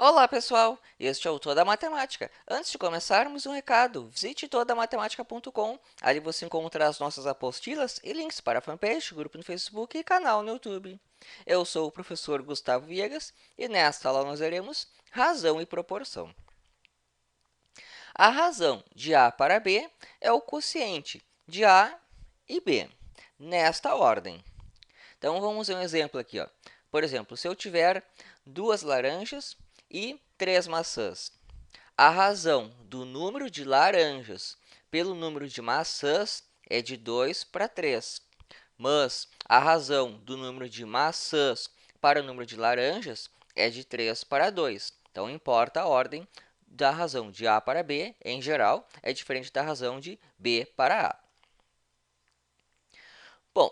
Olá, pessoal! Este é o Toda Matemática. Antes de começarmos, um recado. Visite todamatemática.com. Ali você encontra as nossas apostilas e links para a fanpage, grupo no Facebook e canal no YouTube. Eu sou o professor Gustavo Viegas e nesta aula nós veremos razão e proporção. A razão de A para B é o quociente de A e B, nesta ordem. Então, vamos ver um exemplo aqui, ó. Por exemplo, se eu tiver 2 laranjas e 3 maçãs, a razão do número de laranjas pelo número de maçãs é de 2 para 3. Mas a razão do número de maçãs para o número de laranjas é de 3 para 2. Então, importa a ordem da razão de A para B, em geral, é diferente da razão de B para A. Bom,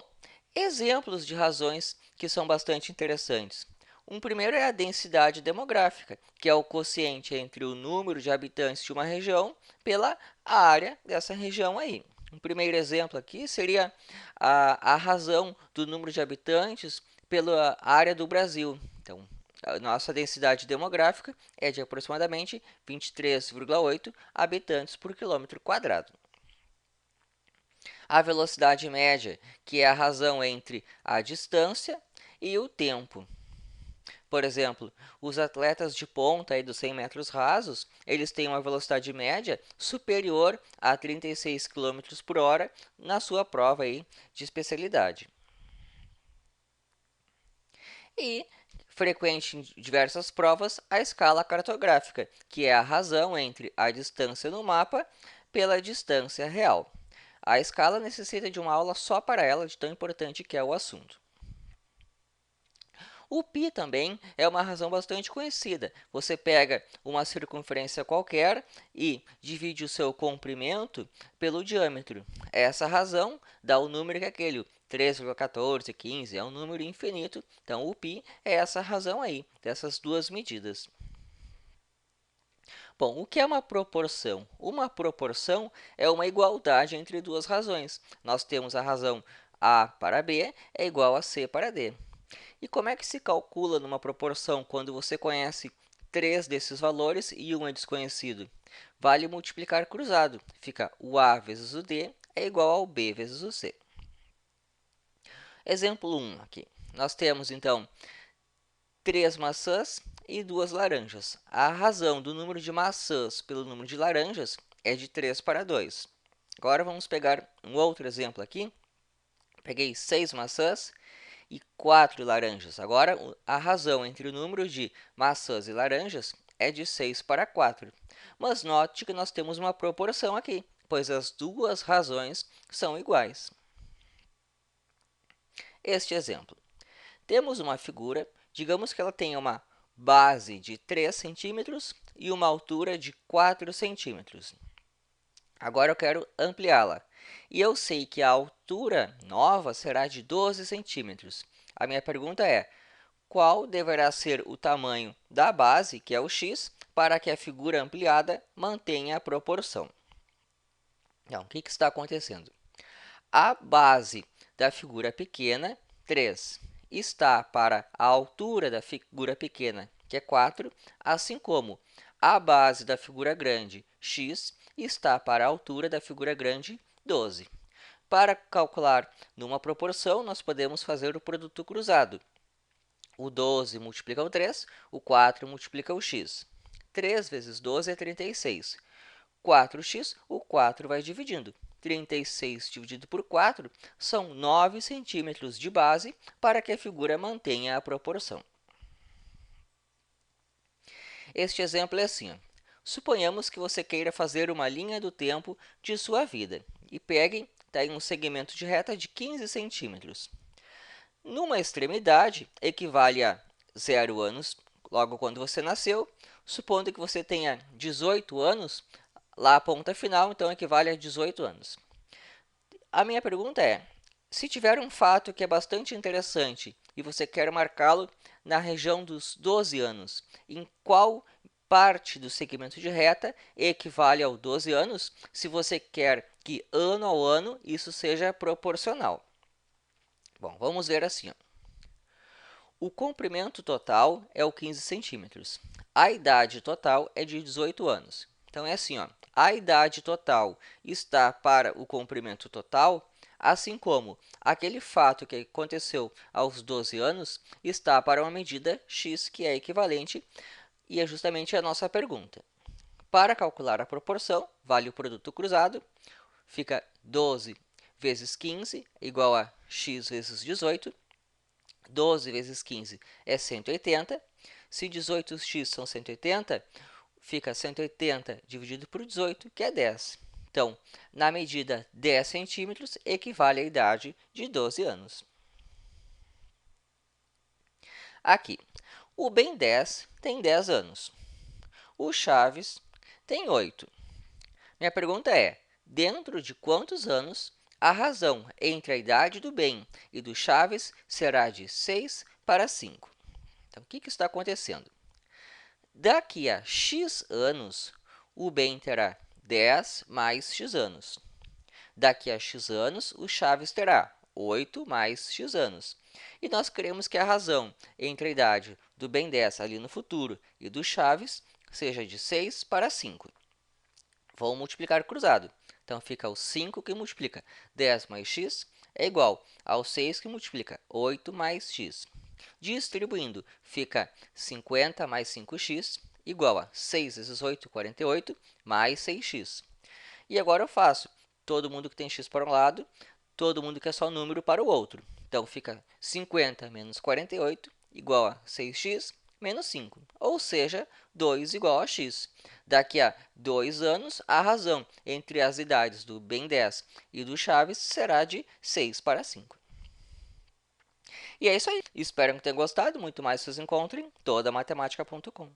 exemplos de razões que são bastante interessantes. Um primeiro é a densidade demográfica, que é o quociente entre o número de habitantes de uma região pela área dessa região aí. Um primeiro exemplo aqui seria a razão do número de habitantes pela área do Brasil. Então, a nossa densidade demográfica é de aproximadamente 23,8 habitantes por quilômetro quadrado. A velocidade média, que é a razão entre a distância e o tempo. Por exemplo, os atletas de ponta aí dos 100 metros rasos, eles têm uma velocidade média superior a 36 km por hora na sua prova aí de especialidade. E frequente em diversas provas a escala cartográfica, que é a razão entre a distância no mapa pela distância real. A escala necessita de uma aula só para ela, de tão importante que é o assunto. O π também é uma razão bastante conhecida. Você pega uma circunferência qualquer e divide o seu comprimento pelo diâmetro. Essa razão dá o número que é aquele, 3,1415, é um número infinito. Então, o π é essa razão aí, dessas duas medidas. Bom, o que é uma proporção? Uma proporção é uma igualdade entre duas razões. Nós temos a razão A para B é igual a C para D. E como é que se calcula numa proporção quando você conhece 3 desses valores e um é desconhecido? Vale multiplicar cruzado. Fica o A vezes o D é igual ao B vezes o C. Exemplo 1 aqui. Nós temos, então, 3 maçãs e 2 laranjas. A razão do número de maçãs pelo número de laranjas é de 3 para 2. Agora vamos pegar um outro exemplo aqui. Peguei 6 maçãs e 4 laranjas. Agora, a razão entre o número de maçãs e laranjas é de 6 para 4. Mas note que nós temos uma proporção aqui, pois as duas razões são iguais. Este exemplo. Temos uma figura, digamos que ela tenha uma base de 3 centímetros e uma altura de 4 centímetros. Agora eu quero ampliá-la. E eu sei que a altura nova será de 12 centímetros. A minha pergunta é, qual deverá ser o tamanho da base, que é o x, para que a figura ampliada mantenha a proporção? Então, o que está acontecendo? A base da figura pequena, 3, está para a altura da figura pequena, que é 4, assim como a base da figura grande, x, está para a altura da figura grande, 12. Para calcular numa proporção, nós podemos fazer o produto cruzado. O 12 multiplica o 3, o 4 multiplica o x. 3 vezes 12 é 36. 4x, o 4 vai dividindo. 36 dividido por 4 são 9 centímetros de base para que a figura mantenha a proporção. Este exemplo é assim. Suponhamos que você queira fazer uma linha do tempo de sua vida e pegue daí um segmento de reta de 15 centímetros. Numa extremidade, equivale a 0 anos, logo quando você nasceu, supondo que você tenha 18 anos, lá a ponta final, então equivale a 18 anos. A minha pergunta é, se tiver um fato que é bastante interessante e você quer marcá-lo na região dos 12 anos, em qual parte do segmento de reta equivale ao 12 anos, se você quer que ano ao ano isso seja proporcional? Bom, vamos ver assim. Ó. O comprimento total é o 15 centímetros. a idade total é de 18 anos. Então, é assim, ó, a idade total está para o comprimento total, assim como aquele fato que aconteceu aos 12 anos está para uma medida x, que é equivalente, e é justamente a nossa pergunta. Para calcular a proporção, vale o produto cruzado, fica 12 vezes 15 igual a x vezes 18. 12 vezes 15 é 180. Se 18x são 180, fica 180 dividido por 18, que é 10. Então, na medida 10 centímetros, equivale à idade de 12 anos. Aqui, o Ben 10 tem 10 anos. O Chaves tem 8. Minha pergunta é, dentro de quantos anos a razão entre a idade do Ben e do Chaves será de 6 para 5? Então, o que está acontecendo? Daqui a x anos, o Ben terá 10 mais x anos. Daqui a x anos, o Chaves terá 8 mais x anos. E nós queremos que a razão entre a idade do Ben 10 ali no futuro e do Chaves seja de 6 para 5. Vou multiplicar cruzado. Então, fica o 5 que multiplica 10 mais x é igual ao 6 que multiplica 8 mais x. Distribuindo, fica 50 mais 5x igual a 6 vezes 8, 48, mais 6x. E agora eu faço todo mundo que tem x para um lado, todo mundo que é só número para o outro. Então, fica 50 menos 48 igual a 6x menos 5, ou seja, 2 igual a x. Daqui a 2 anos, a razão entre as idades do Ben 10 e do Chaves será de 6 para 5. E é isso aí. Espero que tenham gostado. Muito mais vocês encontrem em todamatemática.com.